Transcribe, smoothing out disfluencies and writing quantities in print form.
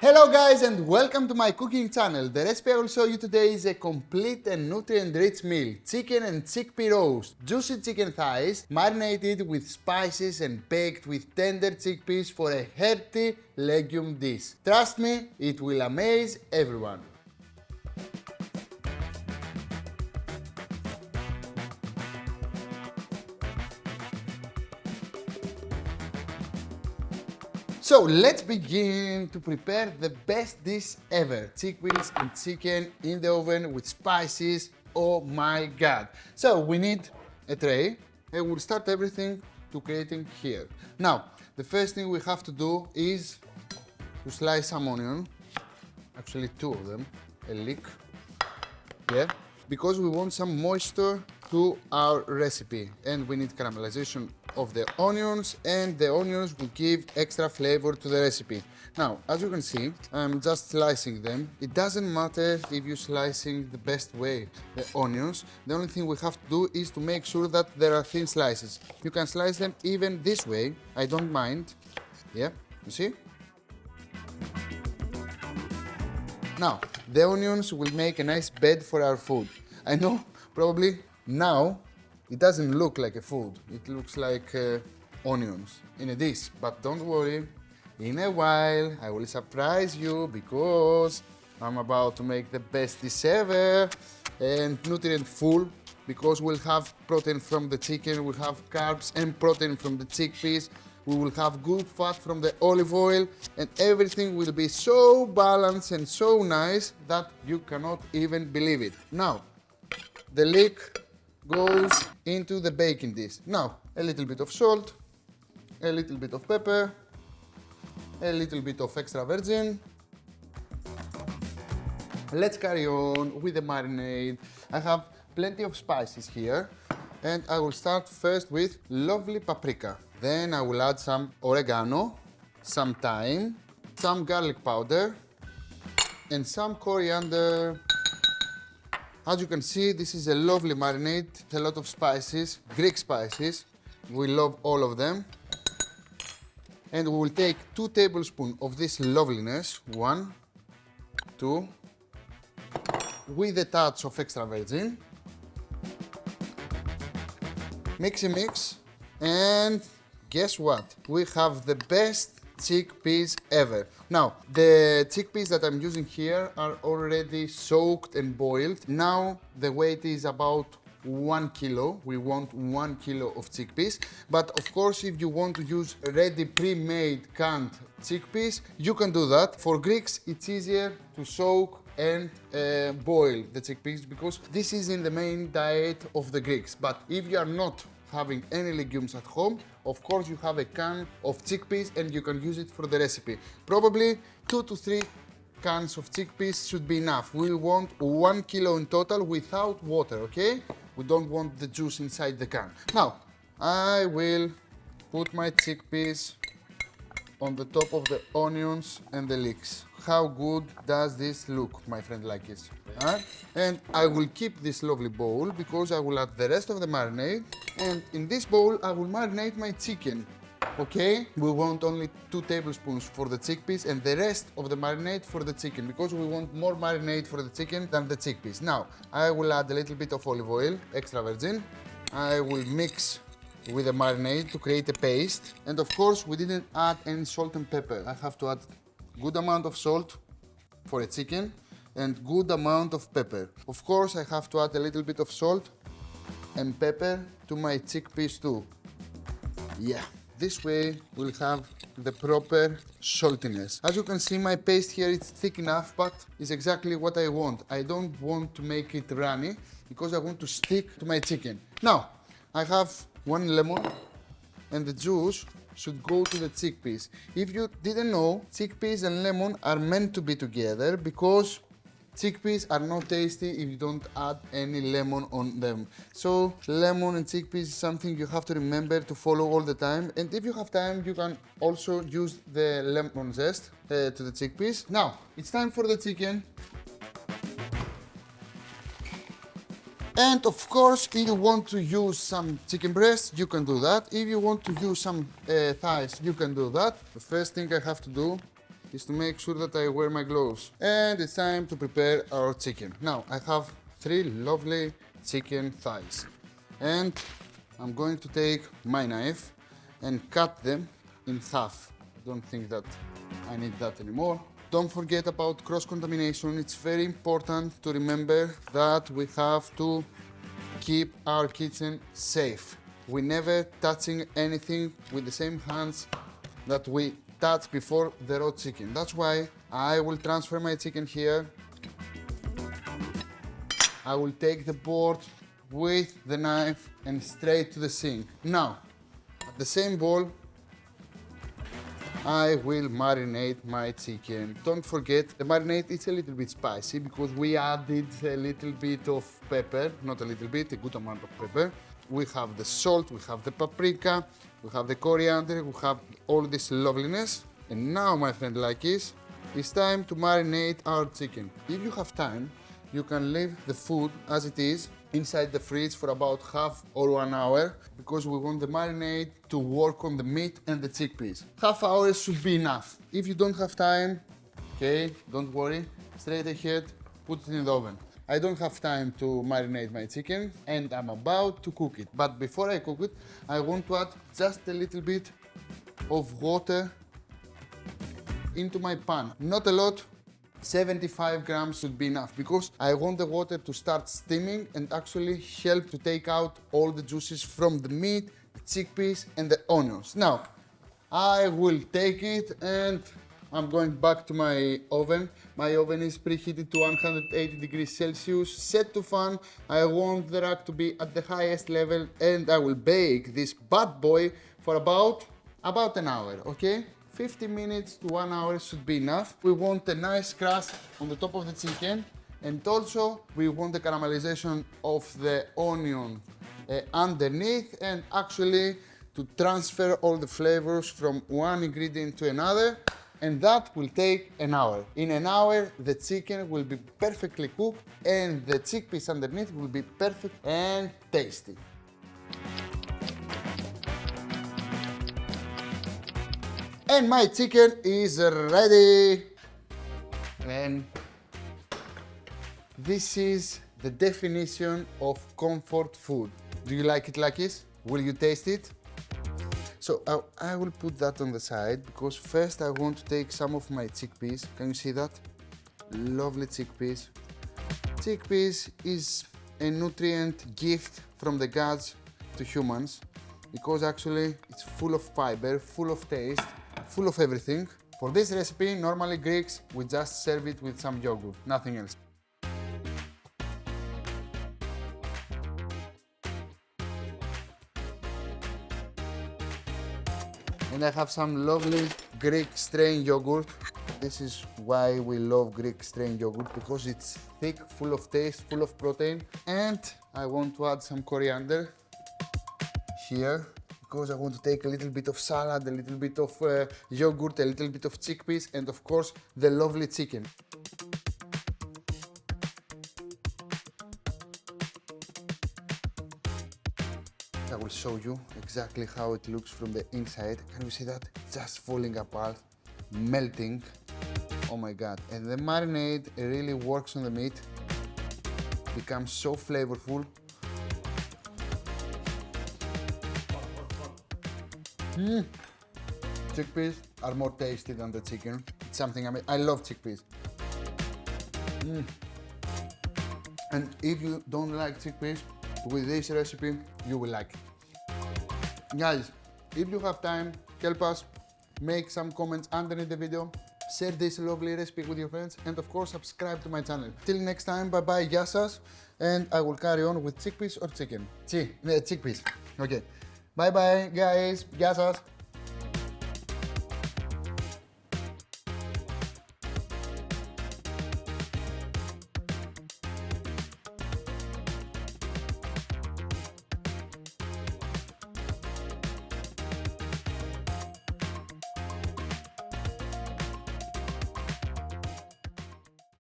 Hello guys and welcome to my cooking channel. The recipe I will show you today is a complete and nutrient-rich meal. Chicken and chickpea roast. Juicy chicken thighs marinated with spices and baked with tender chickpeas for a hearty legume dish. Trust me, it will amaze everyone. So let's begin to prepare the best dish ever. Chickpeas and chicken in the oven with spices. Oh my god. So we need a tray and we'll start everything to creating here. Now, the first thing we have to do is to slice some onion. Actually two of them, a leek. Yeah, because we want some moisture to our recipe and we need caramelization of the onions, and the onions will give extra flavor to the recipe. Now, as you can see, I'm just slicing them. It doesn't matter if you're slicing the best way the onions. The only thing we have to do is to make sure that there are thin slices. You can slice them even this way, I don't mind. Yeah, you see? Now, the onions will make a nice bed for our food. I know, probably now, it doesn't look like a food, it looks like onions in a dish. But don't worry, in a while I will surprise you because I'm about to make the best dish ever and nutrient full, because we'll have protein from the chicken, we'll have carbs and protein from the chickpeas, we will have good fat from the olive oil, and everything will be so balanced and so nice that you cannot even believe it. Now, the leek goes into the baking dish. Now, a little bit of salt, a little bit of pepper, a little bit of extra virgin. Let's carry on with the marinade. I have plenty of spices here and I will start first with lovely paprika. Then I will add some oregano, some thyme, some garlic powder and some coriander. As you can see, this is a lovely marinade, a lot of spices, Greek spices. We love all of them. And we will take 2 tablespoons of this loveliness, 1, 2, with a touch of extra virgin. Mix and mix, and guess what? We have the best chickpeas ever. Now, the chickpeas that I'm using here are already soaked and boiled. Now, the weight is about 1 kilo. We want 1 kilo of chickpeas. But of course, if you want to use ready pre-made canned chickpeas, you can do that. For Greeks, it's easier to soak and boil the chickpeas because this is in the main diet of the Greeks. But if you are not having any legumes at home, of course you have a can of chickpeas and you can use it for the recipe. Probably 2 to 3 cans of chickpeas should be enough. We want 1 kilo in total without water, okay? We don't want the juice inside the can. Now, I will put my chickpeas on the top of the onions and the leeks. How good does this look, my friend Akis? Right? And I will keep this lovely bowl because I will add the rest of the marinade. And in this bowl, I will marinate my chicken. Okay? We want only 2 tablespoons for the chickpeas and the rest of the marinade for the chicken because we want more marinade for the chicken than the chickpeas. Now, I will add a little bit of olive oil, extra virgin. I will mix with the marinade to create a paste. And of course, we didn't add any salt and pepper. I have to add good amount of salt for a chicken and good amount of pepper. Of course, I have to add a little bit of salt and pepper to my chickpeas too. Yeah, this way we'll have the proper saltiness. As you can see, my paste here is thick enough, but it's exactly what I want. I don't want to make it runny because I want to stick to my chicken. Now, I have 1 lemon and the juice should go to the chickpeas. If you didn't know, chickpeas and lemon are meant to be together because chickpeas are not tasty if you don't add any lemon on them. So lemon and chickpeas is something you have to remember to follow all the time. And if you have time, you can also use the lemon zest to the chickpeas. Now, it's time for the chicken. And of course, if you want to use some chicken breast, you can do that. If you want to use some thighs, you can do that. The first thing I have to do is to make sure that I wear my gloves. And it's time to prepare our chicken. Now, I have 3 lovely chicken thighs. And I'm going to take my knife and cut them in half. I don't think that I need that anymore. Don't forget about cross-contamination. It's very important to remember that we have to keep our kitchen safe. We never touching anything with the same hands that we touched before the raw chicken. That's why I will transfer my chicken here. I will take the board with the knife and straight to the sink. Now, at the same bowl, I will marinate my chicken. Don't forget, the marinade is a little bit spicy because we added a little bit of pepper, not a little bit, a good amount of pepper. We have the salt, we have the paprika, we have the coriander, we have all this loveliness. And now, my friend Lakis, it's time to marinate our chicken. If you have time, you can leave the food as it is inside the fridge for about half or 1 hour because we want the marinade to work on the meat and the chickpeas. Half hour should be enough. If you don't have time, okay, don't worry, straight ahead, put it in the oven. I don't have time to marinate my chicken and I'm about to cook it. But before I cook it, I want to add just a little bit of water into my pan. Not a lot. 75 grams should be enough because I want the water to start steaming and actually help to take out all the juices from the meat, the chickpeas and the onions. Now, I will take it and I'm going back to my oven. My oven is preheated to 180 degrees Celsius, set to fan. I want the rack to be at the highest level and I will bake this bad boy for about an hour, okay? 50 minutes to 1 hour should be enough. We want a nice crust on the top of the chicken and also we want the caramelization of the onion underneath and actually to transfer all the flavors from one ingredient to another, and that will take an hour. In an hour, the chicken will be perfectly cooked and the chickpeas underneath will be perfect and tasty. And my chicken is ready. And this is the definition of comfort food. Do you like it, Lakis? Will you taste it? So I will put that on the side because first I want to take some of my chickpeas. Can you see that? Lovely chickpeas. Chickpeas is a nutrient gift from the gods to humans because actually it's full of fiber, full of taste, full of everything. For this recipe, normally Greeks would just serve it with some yogurt, nothing else. And I have some lovely Greek strain yogurt. This is why we love Greek strain yogurt, because it's thick, full of taste, full of protein. And I want to add some coriander here, because I want to take a little bit of salad, a little bit of yogurt, a little bit of chickpeas, and of course, the lovely chicken. I will show you exactly how it looks from the inside. Can you see that? Just falling apart, melting. Oh my God. And the marinade really works on the meat, becomes so flavorful. Chickpeas are more tasty than the chicken. It's something I love chickpeas. And if you don't like chickpeas, with this recipe, you will like it. Guys, if you have time, help us, make some comments underneath the video, share this lovely recipe with your friends, and of course, subscribe to my channel. Till next time, bye-bye, Giannis, and I will carry on with chickpeas or chicken. Chickpeas. Okay. Bye-bye, guys. Giannis.